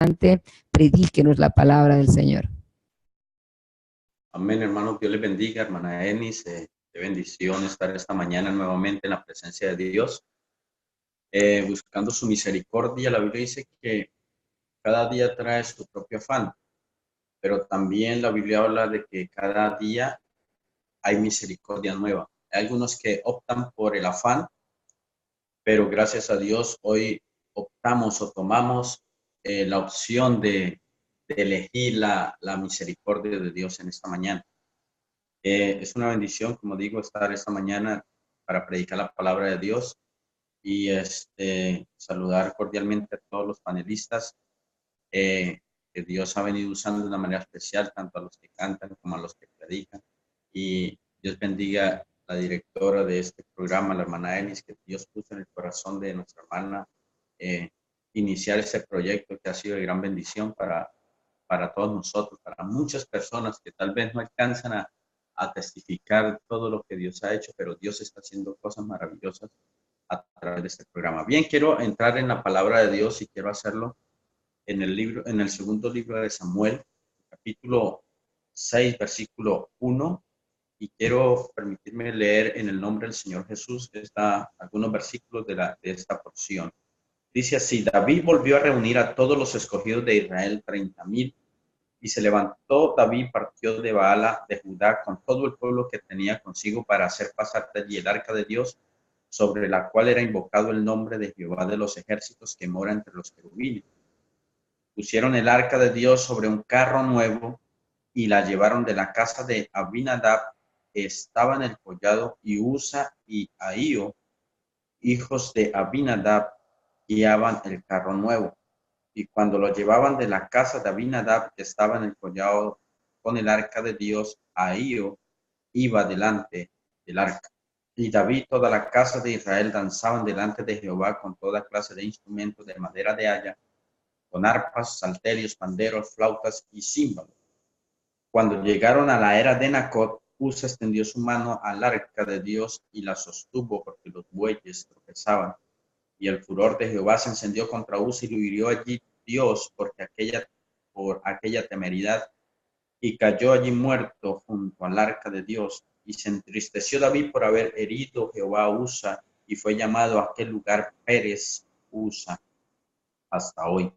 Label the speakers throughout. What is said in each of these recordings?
Speaker 1: adelante, predíquenos la palabra del Señor.
Speaker 2: Amén, hermanos. Dios les bendiga, hermana Enis. Qué bendición estar esta mañana nuevamente en la presencia de Dios, buscando su misericordia. La Biblia dice que cada día trae su propio afán, pero también la Biblia habla de que cada día hay misericordia nueva. Hay algunos que optan por el afán, pero gracias a Dios hoy optamos o tomamos la opción de elegir la misericordia de Dios en esta mañana. Es una bendición, como digo, estar esta mañana para predicar la palabra de Dios y saludar cordialmente a todos los panelistas que Dios ha venido usando de una manera especial, tanto a los que cantan como a los que predican. Y Dios bendiga a la directora de este programa, la hermana Enis, que Dios puso en el corazón de nuestra hermana iniciar este proyecto que ha sido de gran bendición para todos nosotros, para muchas personas que tal vez no alcanzan a testificar todo lo que Dios ha hecho, pero Dios está haciendo cosas maravillosas a través de este programa. Bien, quiero entrar en la palabra de Dios y quiero hacerlo en el segundo libro de Samuel, capítulo 6, versículo 1, y quiero permitirme leer en el nombre del Señor Jesús algunos versículos de esta porción. Dice así: David volvió a reunir a todos los escogidos de Israel, 30,000, y se levantó David, partió de Baala de Judá con todo el pueblo que tenía consigo para hacer pasar de allí el arca de Dios, sobre la cual era invocado el nombre de Jehová de los ejércitos, que mora entre los querubines. Pusieron el arca de Dios sobre un carro nuevo y la llevaron de la casa de Abinadab, que estaba en el collado, y Usa y Ahío, hijos de Abinadab, guiaban el carro nuevo. Y cuando lo llevaban de la casa de Abinadab, que estaba en el collado con el arca de Dios, Ahío iba delante del arca. Y David y toda la casa de Israel danzaban delante de Jehová con toda clase de instrumentos de madera de haya, con arpas, salterios, panderos, flautas y címbalos. Cuando llegaron a la era de Nacot, Usa extendió su mano al arca de Dios y la sostuvo, porque los bueyes tropezaban. Y el furor de Jehová se encendió contra Usa y lo hirió allí Dios por aquella temeridad, y cayó allí muerto junto al arca de Dios. Y se entristeció David por haber herido Jehová a Usa, y fue llamado a aquel lugar Pérez Usa hasta hoy.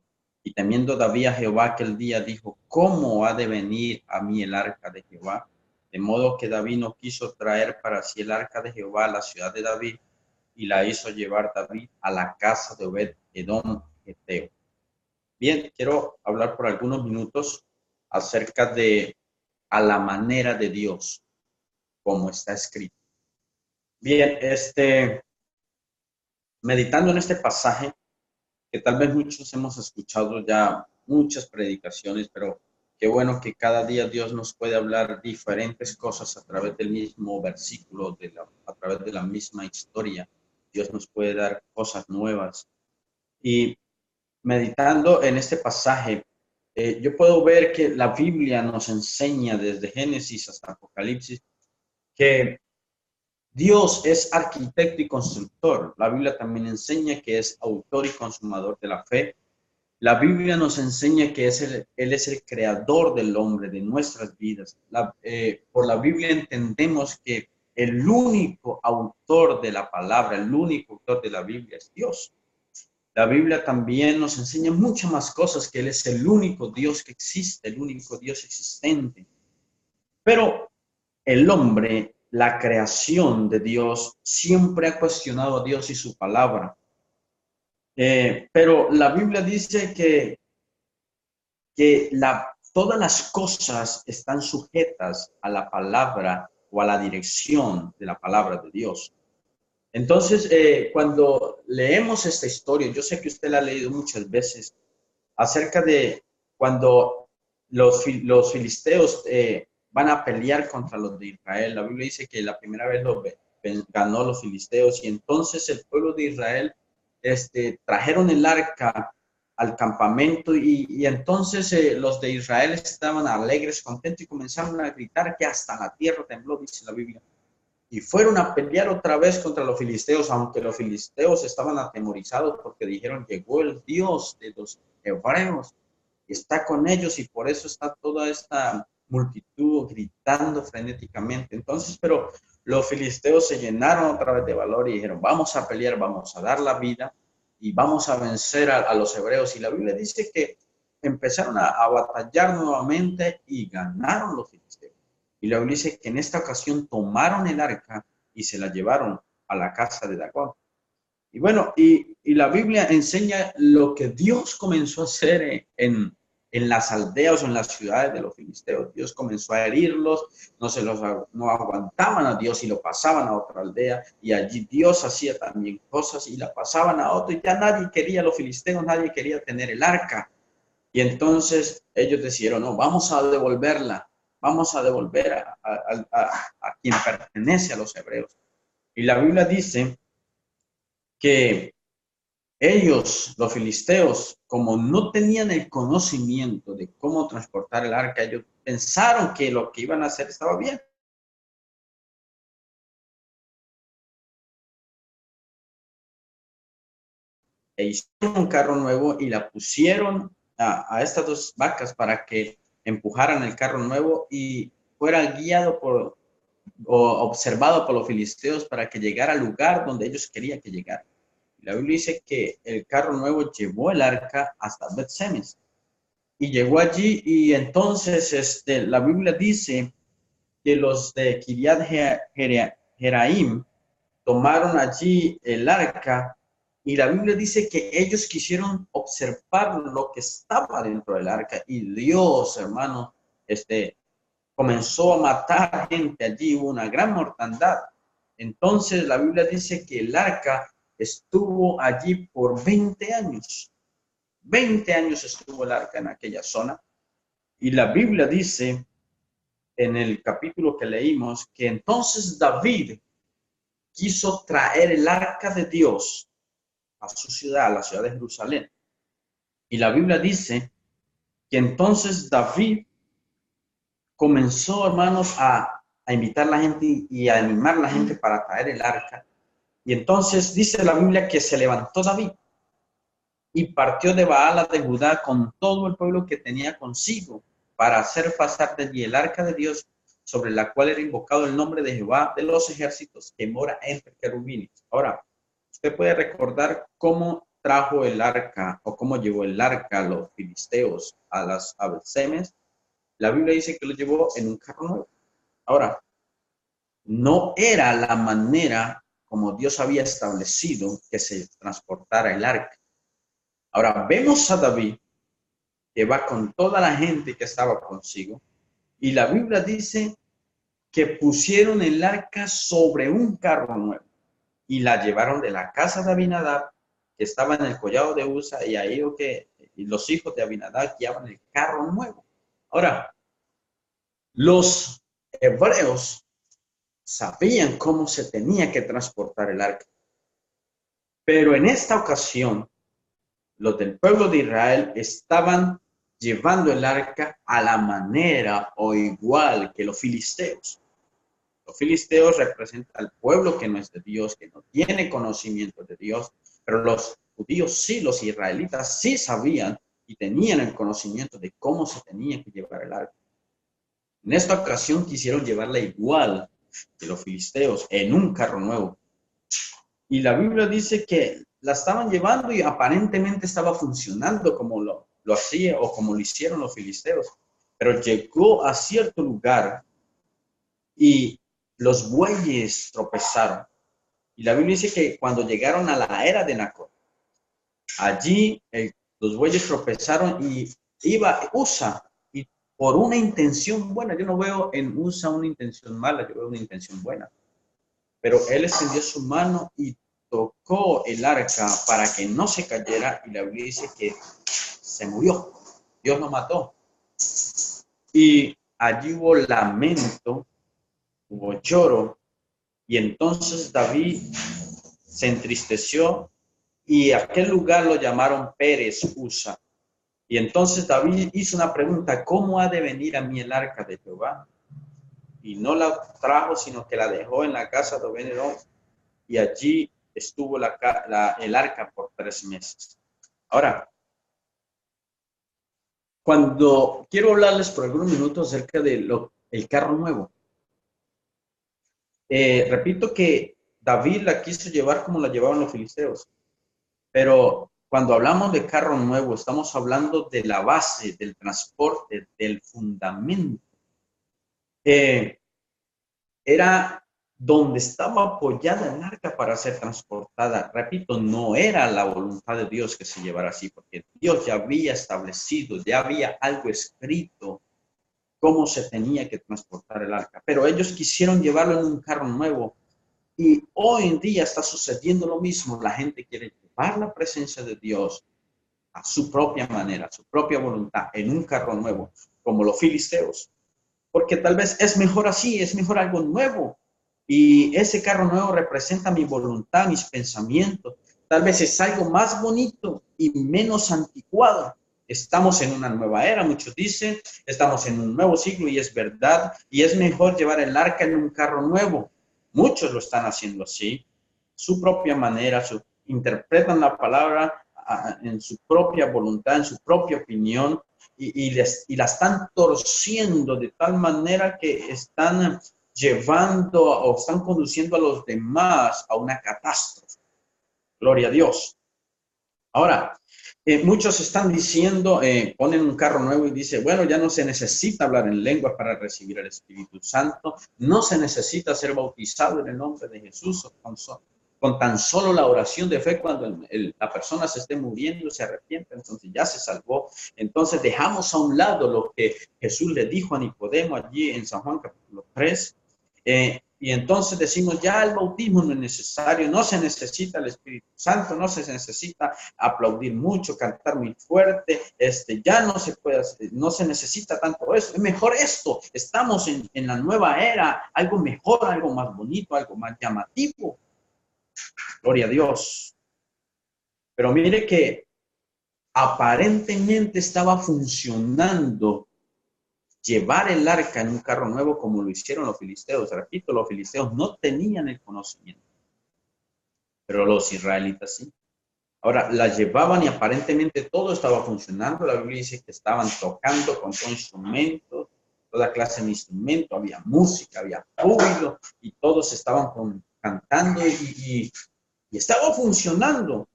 Speaker 2: Y temiendo David a Jehová aquel día, dijo: ¿cómo ha de venir a mí el arca de Jehová? De modo que David no quiso traer para sí el arca de Jehová a la ciudad de David, y la hizo llevar David a la casa de Obed-Edom Geteo. Bien, quiero hablar por algunos minutos acerca de a la manera de Dios, como está escrito. Bien, meditando en este pasaje, que tal vez muchos hemos escuchado ya muchas predicaciones, pero qué bueno que cada día Dios nos puede hablar diferentes cosas a través del mismo versículo, a través de la misma historia. Dios nos puede dar cosas nuevas. Y meditando en este pasaje, yo puedo ver que la Biblia nos enseña desde Génesis hasta Apocalipsis que Dios es arquitecto y constructor. La Biblia también enseña que es autor y consumador de la fe. La Biblia nos enseña que Él es el creador del hombre, de nuestras vidas. Por la Biblia entendemos que el único autor de la palabra, el único autor de la Biblia es Dios. La Biblia también nos enseña muchas más cosas, que Él es el único Dios que existe, el único Dios existente. Pero el hombre, la creación de Dios, siempre ha cuestionado a Dios y su palabra. Pero la Biblia dice que todas las cosas están sujetas a la palabra o a la dirección de la palabra de Dios. Entonces, cuando leemos esta historia, yo sé que usted la ha leído muchas veces, acerca de cuando los filisteos van a pelear contra los de Israel. La Biblia dice que la primera vez ganó los filisteos, y entonces el pueblo de Israel trajeron el arca al campamento, y entonces los de Israel estaban alegres, contentos, y comenzaron a gritar que hasta la tierra tembló, dice la Biblia. Y fueron a pelear otra vez contra los filisteos, aunque los filisteos estaban atemorizados porque dijeron: llegó el Dios de los hebreos. está con ellos y por eso está toda esta multitud gritando frenéticamente. Entonces, pero los filisteos se llenaron otra vez de valor y dijeron, vamos a pelear, vamos a dar la vida y vamos a vencer a los hebreos. Y la Biblia dice que empezaron a batallar nuevamente y ganaron los filisteos. Y la Biblia dice que en esta ocasión tomaron el arca y se la llevaron a la casa de Dagón. Y bueno, y la Biblia enseña lo que Dios comenzó a hacer en las aldeas o en las ciudades de los filisteos. Dios comenzó a herirlos, no aguantaban a Dios y lo pasaban a otra aldea. Y allí Dios hacía también cosas y la pasaban a otro. Y ya nadie quería, los filisteos, nadie quería tener el arca. Y entonces ellos decidieron, no, vamos a devolverla, vamos a devolver a quien pertenece a los hebreos. Y la Biblia dice que ellos, los filisteos, como no tenían el conocimiento de cómo transportar el arca, ellos pensaron que lo que iban a hacer estaba bien. E hicieron un carro nuevo y la pusieron a estas dos vacas para que empujaran el carro nuevo y fuera guiado o observado por los filisteos para que llegara al lugar donde ellos querían que llegara. La Biblia dice que el carro nuevo llevó el arca hasta Bet-Semes y llegó allí y entonces la Biblia dice que los de Kiriat Jeraim tomaron allí el arca y la Biblia dice que ellos quisieron observar lo que estaba dentro del arca y Dios, hermano, comenzó a matar gente allí, hubo una gran mortandad. Entonces la Biblia dice que el arca estuvo allí por 20 años. 20 años estuvo el arca en aquella zona. Y la Biblia dice en el capítulo que leímos que entonces David quiso traer el arca de Dios a su ciudad, a la ciudad de Jerusalén. Y la Biblia dice que entonces David comenzó, hermanos, a invitar a la gente y a animar a la gente para traer el arca. Y entonces dice la Biblia que se levantó David y partió de Baala de Judá con todo el pueblo que tenía consigo para hacer pasar de allí el arca de Dios, sobre la cual era invocado el nombre de Jehová de los ejércitos, que mora entre querubines. Ahora, usted puede recordar cómo trajo el arca o cómo llevó el arca a los filisteos a las Bet-Semes. La Biblia dice que lo llevó en un carro nuevo. Ahora, no era la manera como Dios había establecido que se transportara el arca. Ahora, vemos a David que va con toda la gente que estaba consigo y la Biblia dice que pusieron el arca sobre un carro nuevo y la llevaron de la casa de Abinadab, que estaba en el collado de Usa, y ahí y los hijos de Abinadab guiaban el carro nuevo. Ahora, los hebreos sabían cómo se tenía que transportar el arca. Pero en esta ocasión, los del pueblo de Israel estaban llevando el arca a la manera o igual que los filisteos. Los filisteos representan al pueblo que no es de Dios, que no tiene conocimiento de Dios, pero los judíos sí, los israelitas sí sabían y tenían el conocimiento de cómo se tenía que llevar el arca. En esta ocasión quisieron llevarla igual que los filisteos en un carro nuevo. Y la Biblia dice que la estaban llevando y aparentemente estaba funcionando como lo hacía o como lo hicieron los filisteos. Pero llegó a cierto lugar y los bueyes tropezaron. Y la Biblia dice que cuando llegaron a la era de Nacor, allí los bueyes tropezaron y iba Usa, y por una intención buena, yo no veo en Usa una intención mala, yo veo una intención buena. Pero él extendió su mano y tocó el arca para que no se cayera y la Biblia dice que se murió. Dios lo mató. Y allí hubo lamento, hubo lloro y entonces David se entristeció y aquel lugar lo llamaron Pérez Usa. Y entonces David hizo una pregunta, ¿cómo ha de venir a mí el arca de Jehová? Y no la trajo, sino que la dejó en la casa de Obed-Edom y allí estuvo el arca por 3 meses. Ahora, Cuando quiero hablarles por algunos minutos acerca de el carro nuevo. Repito que David la quiso llevar como la llevaban los filisteos, pero cuando hablamos de carro nuevo, estamos hablando de la base, del transporte, del fundamento. Era donde estaba apoyada el arca para ser transportada. Repito, no era la voluntad de Dios que se llevara así, porque Dios ya había establecido, ya había algo escrito cómo se tenía que transportar el arca. Pero ellos quisieron llevarlo en un carro nuevo. Y hoy en día está sucediendo lo mismo. La gente quiere llevar la presencia de Dios a su propia manera, a su propia voluntad, en un carro nuevo, como los filisteos. Porque tal vez es mejor así, es mejor algo nuevo. Y ese carro nuevo representa mi voluntad, mis pensamientos. Tal vez es algo más bonito y menos anticuado. Estamos en una nueva era, muchos dicen, estamos en un nuevo siglo y es verdad. Y es mejor llevar el arca en un carro nuevo. Muchos lo están haciendo así, su propia manera, interpretan la palabra en su propia voluntad, en su propia opinión, y la están torciendo de tal manera que están llevando o están conduciendo a los demás a una catástrofe. Gloria a Dios. Ahora, muchos están diciendo, ponen un carro nuevo y dicen, bueno, ya no se necesita hablar en lenguas para recibir el Espíritu Santo, no se necesita ser bautizado en el nombre de Jesús, con tan solo la oración de fe cuando la persona se esté muriendo, se arrepiente, entonces ya se salvó. Entonces dejamos a un lado lo que Jesús le dijo a Nicodemo allí en San Juan capítulo 3, y entonces decimos, ya el bautismo no es necesario, no se necesita el Espíritu Santo, no se necesita aplaudir mucho, cantar muy fuerte, ya no se puede, no se necesita tanto eso, es mejor esto, estamos en la nueva era, algo mejor, algo más bonito, algo más llamativo. Gloria a Dios. Pero mire que aparentemente estaba funcionando llevar el arca en un carro nuevo como lo hicieron los filisteos. Repito, los filisteos no tenían el conocimiento, pero los israelitas sí. Ahora, la llevaban y aparentemente todo estaba funcionando. La Biblia dice que estaban tocando con todo instrumento, toda clase de instrumento, había música, había júbilo y todos estaban cantando y estaba funcionando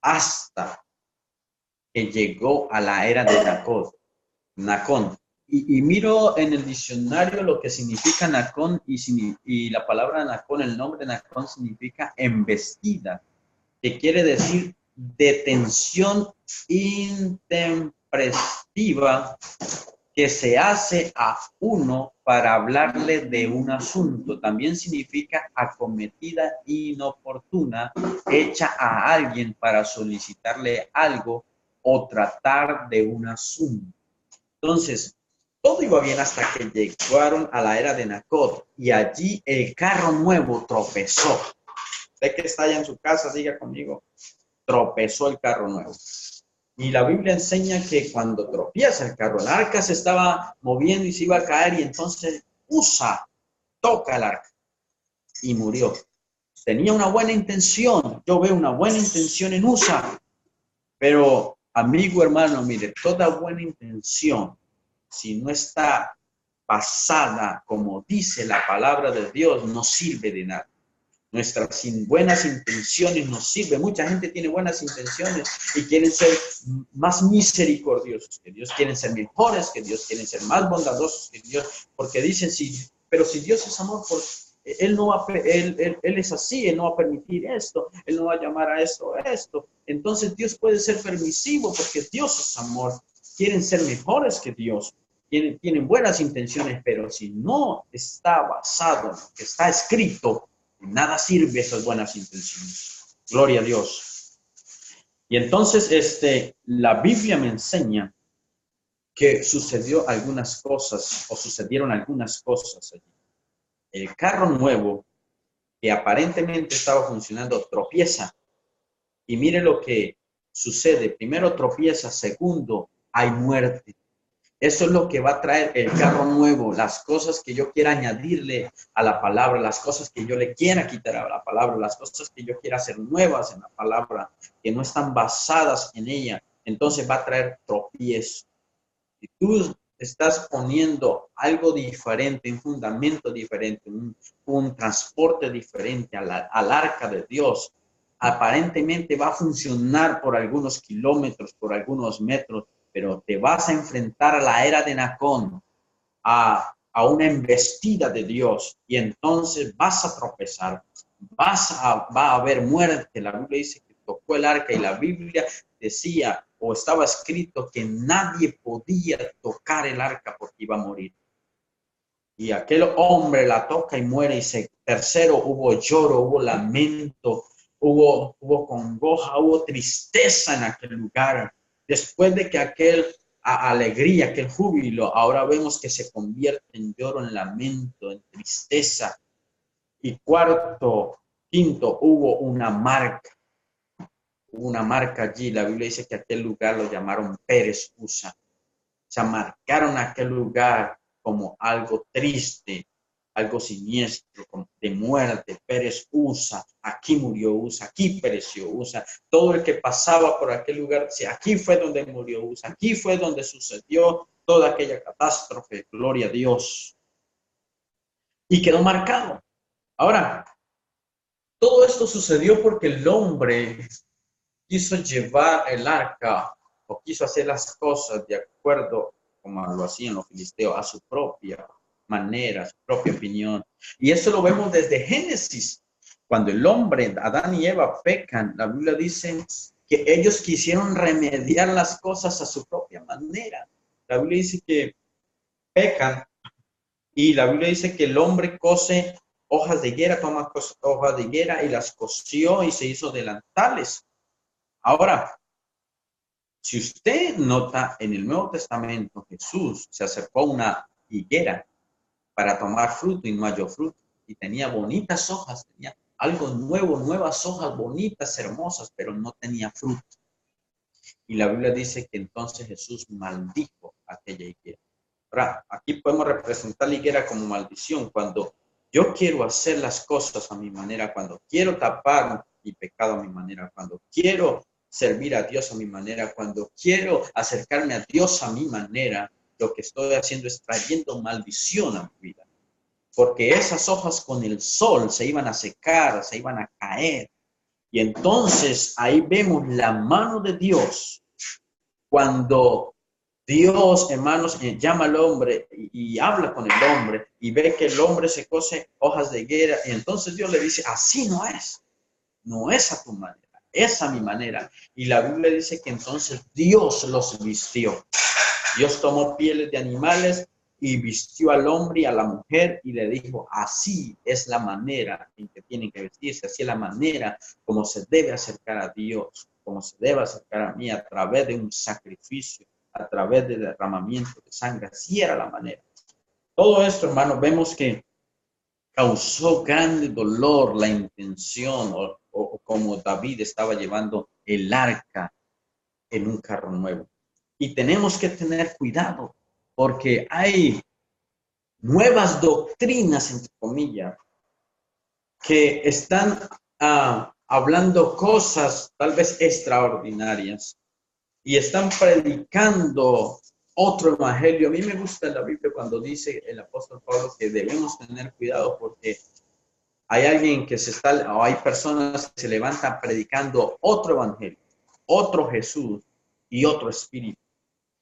Speaker 2: hasta que llegó a la era de Nacón. Y miro en el diccionario lo que significa Nacón y la palabra Nacón, el nombre Nacón significa embestida, que quiere decir detención intempestiva que se hace a uno para hablarle de un asunto. También significa acometida inoportuna, hecha a alguien para solicitarle algo o tratar de un asunto. Entonces, todo iba bien hasta que llegaron a la era de Nacot y allí el carro nuevo tropezó. Usted que está allá en su casa, diga conmigo, tropezó el carro nuevo. Y la Biblia enseña que cuando tropieza el carro, el arca se estaba moviendo y se iba a caer y entonces toca el arca y murió. Tenía una buena intención, yo veo una buena intención en Usa, pero amigo, hermano, mire, toda buena intención, si no está basada como dice la palabra de Dios, no sirve de nada. Nuestras buenas intenciones nos sirven. Mucha gente tiene buenas intenciones y quieren ser más misericordiosos que Dios, quieren ser mejores que Dios, quieren ser más bondadosos que Dios, porque dicen, pero si Dios es amor, él es así, Él no va a permitir esto, Él no va a llamar a esto. Entonces Dios puede ser permisivo porque Dios es amor. Quieren ser mejores que Dios, tienen buenas intenciones, pero si no está basado en lo que está escrito, nada sirve esas buenas intenciones. Gloria a Dios. Y entonces la Biblia me enseña que sucedieron algunas cosas allí. El carro nuevo que aparentemente estaba funcionando tropieza. Y mire lo que sucede. Primero tropieza, segundo, hay muerte. Eso es lo que va a traer el carro nuevo, las cosas que yo quiera añadirle a la palabra, las cosas que yo le quiera quitar a la palabra, las cosas que yo quiera hacer nuevas en la palabra, que no están basadas en ella. Entonces va a traer tropiezo. Si tú estás poniendo algo diferente, un fundamento diferente, un transporte diferente al arca de Dios, aparentemente va a funcionar por algunos kilómetros, por algunos metros, pero te vas a enfrentar a la era de Nacón, a una embestida de Dios, y entonces vas a tropezar, va a haber muerte. La Biblia dice que tocó el arca y la Biblia decía o estaba escrito que nadie podía tocar el arca porque iba a morir. Y aquel hombre la toca y muere. Y tercero, hubo lloro, hubo lamento, hubo congoja, hubo tristeza en aquel lugar. Después de que aquel alegría, aquel júbilo, ahora vemos que se convierte en lloro, en lamento, en tristeza. Y quinto, hubo una marca. Hubo una marca allí. La Biblia dice que aquel lugar lo llamaron Pérez Usa. O sea, marcaron aquel lugar como algo triste, algo siniestro, como de muerte. Pérez Usa, aquí murió Usa, aquí pereció Usa. Todo el que pasaba por aquel lugar, sí, aquí fue donde murió Usa, aquí fue donde sucedió toda aquella catástrofe. Gloria a Dios. Y quedó marcado. Ahora, todo esto sucedió porque el hombre quiso llevar el arca o quiso hacer las cosas de acuerdo como lo hacían los filisteos, a su propia manera, a su propia opinión. Y eso lo vemos desde Génesis. Cuando el hombre, Adán y Eva, pecan, la Biblia dice que ellos quisieron remediar las cosas a su propia manera. La Biblia dice que pecan y la Biblia dice que el hombre cose hojas de higuera, toma hojas de higuera y las cosió y se hizo delantales. Ahora, si usted nota en el Nuevo Testamento, Jesús se acercó a una higuera para tomar fruto y no halló fruto. Y tenía bonitas hojas, tenía algo nuevo, nuevas hojas bonitas, hermosas, pero no tenía fruto. Y la Biblia dice que entonces Jesús maldijo a aquella higuera. Ahora, aquí podemos representar la higuera como maldición. Cuando yo quiero hacer las cosas a mi manera, cuando quiero tapar mi pecado a mi manera, cuando quiero servir a Dios a mi manera, cuando quiero acercarme a Dios a mi manera, lo que estoy haciendo es trayendo maldición a mi vida. Porque esas hojas con el sol se iban a secar, se iban a caer. Y entonces ahí vemos la mano de Dios cuando Dios, hermanos, llama al hombre y habla con el hombre y ve que el hombre se cose hojas de higuera. Y entonces Dios le dice, así no es a tu manera, es a mi manera. Y la Biblia dice que entonces Dios los vistió. Dios tomó pieles de animales y vistió al hombre y a la mujer y le dijo, así es la manera en que tienen que vestirse, así es la manera como se debe acercar a Dios, como se debe acercar a mí a través de un sacrificio, a través del derramamiento de sangre. Así era la manera. Todo esto, hermanos, vemos que causó grande dolor la intención o como David estaba llevando el arca en un carro nuevo. Y tenemos que tener cuidado porque hay nuevas doctrinas, entre comillas, que están hablando cosas tal vez extraordinarias y están predicando otro evangelio. A mí me gusta en la Biblia cuando dice el apóstol Pablo que debemos tener cuidado porque hay alguien que o hay personas que se levantan predicando otro evangelio, otro Jesús y otro espíritu.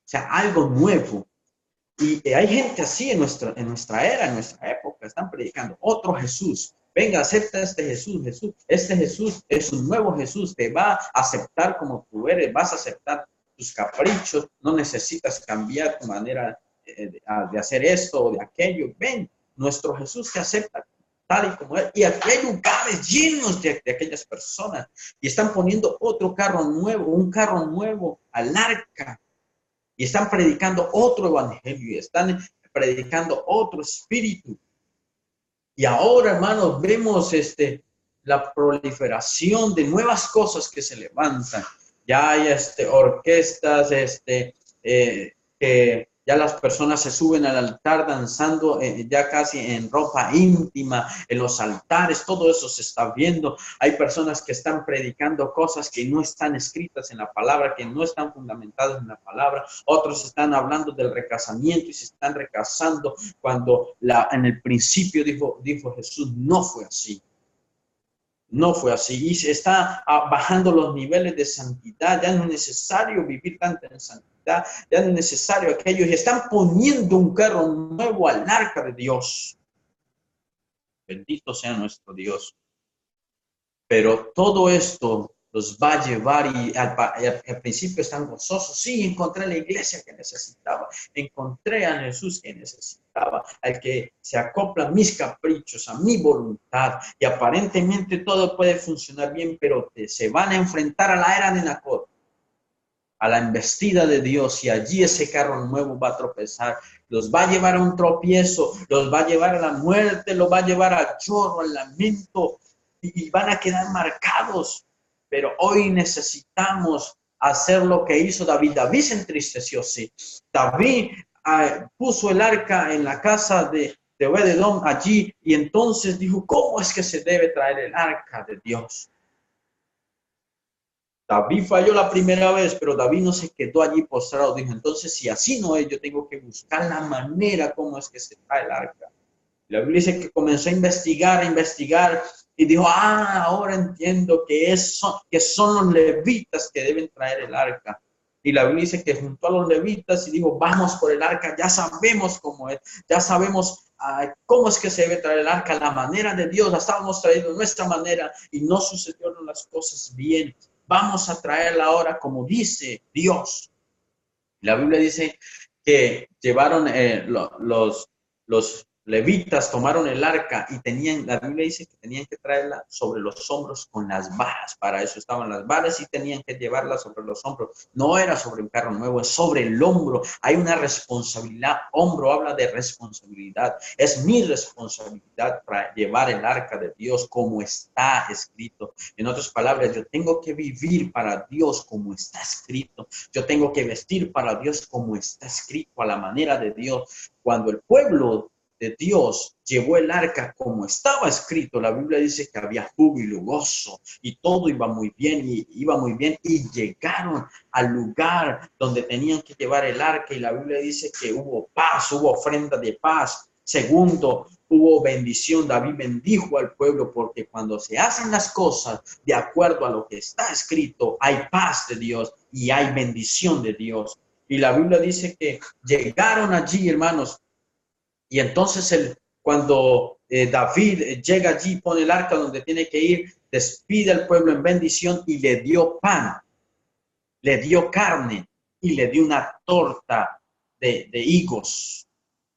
Speaker 2: O sea, algo nuevo. Y hay gente así en nuestra era, en nuestra época, están predicando otro Jesús. Venga, acepta este Jesús. Este Jesús es un nuevo Jesús. Te va a aceptar como tú eres. Vas a aceptar tus caprichos. No necesitas cambiar tu manera de hacer esto o de aquello. Ven, nuestro Jesús te acepta tal y como es. Y aquí hay lugares llenos de aquellas personas. Y están poniendo otro carro nuevo, un carro nuevo al arca. Y están predicando otro evangelio, están predicando otro espíritu. Y ahora, hermanos, vemos la proliferación de nuevas cosas que se levantan. Ya hay orquestas que Ya las personas se suben al altar danzando ya casi en ropa íntima, en los altares, todo eso se está viendo. Hay personas que están predicando cosas que no están escritas en la palabra, que no están fundamentadas en la palabra. Otros están hablando del recasamiento y se están recasando cuando en el principio dijo Jesús, no fue así. No fue así y se está bajando los niveles de santidad. Ya no es necesario vivir tanto en santidad, ya no es necesario aquello. Y están poniendo un carro nuevo al arca de Dios. Bendito sea nuestro Dios. Pero todo esto los va a llevar y al principio están gozosos. Sí, encontré la iglesia que necesitaba. Encontré a Jesús que necesitaba. Al que se acopla a mis caprichos, a mi voluntad. Y aparentemente todo puede funcionar bien, pero se van a enfrentar a la era de Nacor, a la embestida de Dios. Y allí ese carro nuevo va a tropezar. Los va a llevar a un tropiezo. Los va a llevar a la muerte. Los va a llevar al lloro, al lamento. Y van a quedar marcados. Pero hoy necesitamos hacer lo que hizo David. David se entristeció, sí. David puso el arca en la casa de Obed-edom allí y entonces dijo, ¿cómo es que se debe traer el arca de Dios? David falló la primera vez, pero David no se quedó allí postrado. Dijo, entonces si así no es, yo tengo que buscar la manera cómo es que se trae el arca. La Biblia dice que comenzó a investigar y dijo, ahora entiendo que son los levitas que deben traer el arca. Y la Biblia dice que juntó a los levitas y dijo, vamos por el arca, ya sabemos cómo es, ya sabemos cómo es que se debe traer el arca, la manera de Dios, la estábamos trayendo nuestra manera y no sucedieron las cosas bien. Vamos a traerla ahora como dice Dios. La Biblia dice que llevaron los levitas, tomaron el arca y la Biblia dice que tenían que traerla sobre los hombros con las varas. Para eso estaban las varas y tenían que llevarla sobre los hombros. No era sobre un carro nuevo, es sobre el hombro. Hay una responsabilidad. Hombro habla de responsabilidad. Es mi responsabilidad para llevar el arca de Dios como está escrito. En otras palabras, yo tengo que vivir para Dios como está escrito. Yo tengo que vestir para Dios como está escrito, a la manera de Dios. Cuando el pueblo de Dios llevó el arca como estaba escrito, la Biblia dice que había júbilo, gozo y todo iba muy bien y llegaron al lugar donde tenían que llevar el arca y la Biblia dice que hubo paz, hubo ofrenda de paz. Segundo, hubo bendición. David bendijo al pueblo porque cuando se hacen las cosas de acuerdo a lo que está escrito, hay paz de Dios y hay bendición de Dios. Y la Biblia dice que llegaron allí, hermanos, y entonces cuando David llega allí, pone el arca donde tiene que ir, despide al pueblo en bendición y le dio pan, le dio carne y le dio una torta de higos.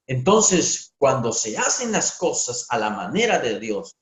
Speaker 2: Entonces, cuando se hacen las cosas a la manera de Dios,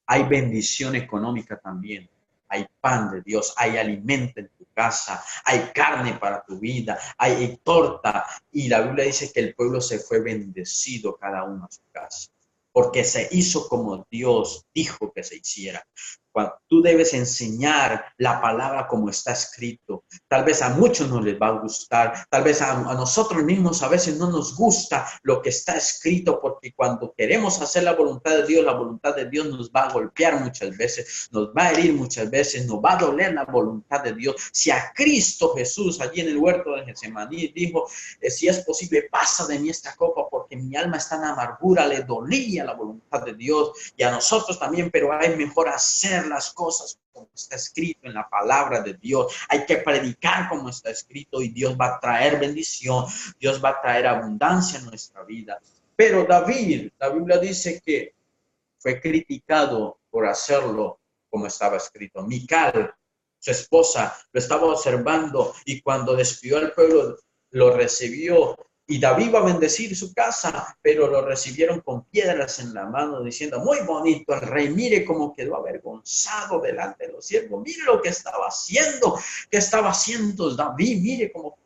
Speaker 2: hay bendición económica también. Hay pan de Dios, hay alimento en tu casa, hay carne para tu vida, hay torta. Y la Biblia dice que el pueblo se fue bendecido cada uno a su casa, porque se hizo como Dios dijo que se hiciera. Cuando tú debes enseñar la palabra como está escrito. Tal vez a muchos no les va a gustar, tal vez a nosotros mismos a veces no nos gusta lo que está escrito, porque cuando queremos hacer la voluntad de Dios nos va a golpear muchas veces, nos va a herir muchas veces, nos va a doler la voluntad de Dios. Si a Cristo Jesús allí en el huerto de Getsemaní dijo, si es posible, pasa de mí esta copa, porque mi alma está en amargura, le dolía la voluntad de Dios y a nosotros también, pero es mejor hacer las cosas como está escrito en la palabra de Dios. Hay que predicar como está escrito y Dios va a traer bendición, Dios va a traer abundancia en nuestra vida. Pero David, la Biblia dice que fue criticado por hacerlo como estaba escrito. Mical, su esposa, lo estaba observando y cuando despidió al pueblo, lo recibió. Y David va a bendecir su casa, pero lo recibieron con piedras en la mano, diciendo, muy bonito el rey, mire cómo quedó avergonzado delante de los siervos, mire lo que estaba haciendo David, mire cómo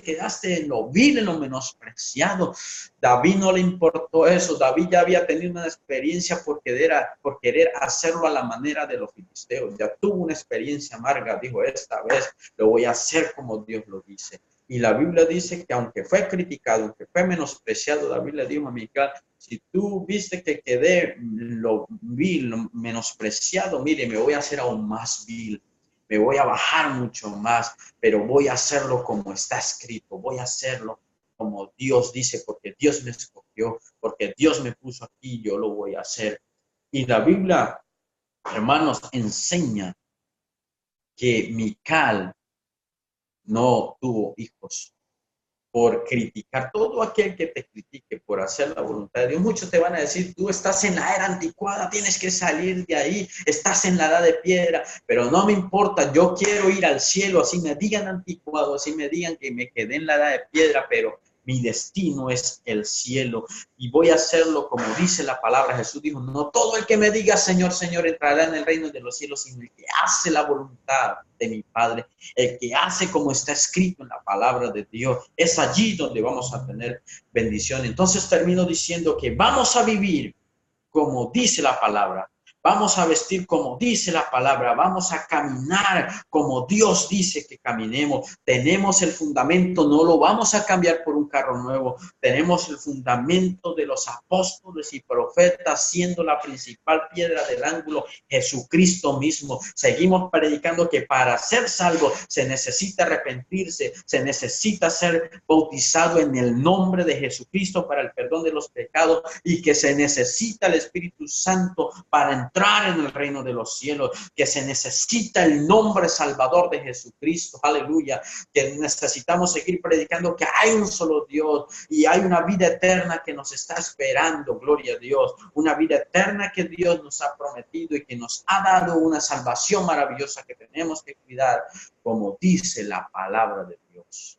Speaker 2: quedaste en lo vil, en lo menospreciado. David no le importó eso, David ya había tenido una experiencia por querer hacerlo a la manera de los filisteos, ya tuvo una experiencia amarga, dijo, esta vez lo voy a hacer como Dios lo dice. Y la Biblia dice que aunque fue criticado, aunque fue menospreciado, David le dijo a Mical, si tú viste que quedé lo vil, lo menospreciado, mire, me voy a hacer aún más vil, me voy a bajar mucho más, pero voy a hacerlo como está escrito, voy a hacerlo como Dios dice, porque Dios me escogió, porque Dios me puso aquí, yo lo voy a hacer. Y la Biblia, hermanos, enseña que Mical no tuvo hijos por criticar. Todo aquel que te critique por hacer la voluntad de Dios, muchos te van a decir, tú estás en la era anticuada, tienes que salir de ahí, estás en la edad de piedra, pero no me importa, yo quiero ir al cielo, así me digan anticuado, así me digan que me quedé en la edad de piedra, pero mi destino es el cielo y voy a hacerlo como dice la palabra. Jesús dijo, no todo el que me diga Señor, Señor entrará en el reino de los cielos, sino el que hace la voluntad de mi Padre, el que hace como está escrito en la palabra de Dios. Es allí donde vamos a tener bendición. Entonces termino diciendo que vamos a vivir como dice la palabra. Vamos a vestir como dice la palabra, vamos a caminar como Dios dice que caminemos. Tenemos el fundamento, no lo vamos a cambiar por un carro nuevo. Tenemos el fundamento de los apóstoles y profetas, siendo la principal piedra del ángulo Jesucristo mismo. Seguimos predicando que para ser salvo se necesita arrepentirse, se necesita ser bautizado en el nombre de Jesucristo para el perdón de los pecados y que se necesita el Espíritu Santo para entrar en el reino de los cielos, que se necesita el nombre salvador de Jesucristo, aleluya, que necesitamos seguir predicando que hay un solo Dios y hay una vida eterna que nos está esperando, gloria a Dios, una vida eterna que Dios nos ha prometido y que nos ha dado una salvación maravillosa que tenemos que cuidar, como dice la palabra de Dios.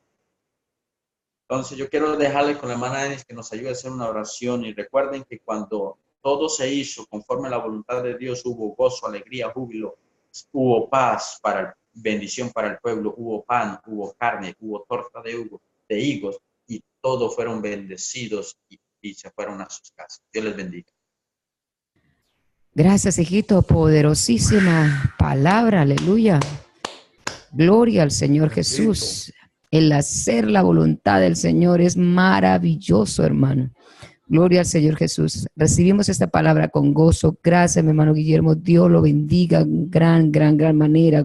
Speaker 2: Entonces yo quiero dejarle con la hermana Denis que nos ayude a hacer una oración y recuerden que cuando todo se hizo conforme a la voluntad de Dios, hubo gozo, alegría, júbilo, hubo paz, bendición para el pueblo, hubo pan, hubo carne, hubo torta de higos y todos fueron bendecidos y se fueron a sus casas. Dios les bendiga.
Speaker 1: Gracias, hijito, poderosísima palabra, aleluya. Gloria al Señor Jesús. El hacer la voluntad del Señor es maravilloso, hermano. Gloria al Señor Jesús. Recibimos esta palabra con gozo. Gracias, mi hermano Guillermo. Dios lo bendiga en gran manera.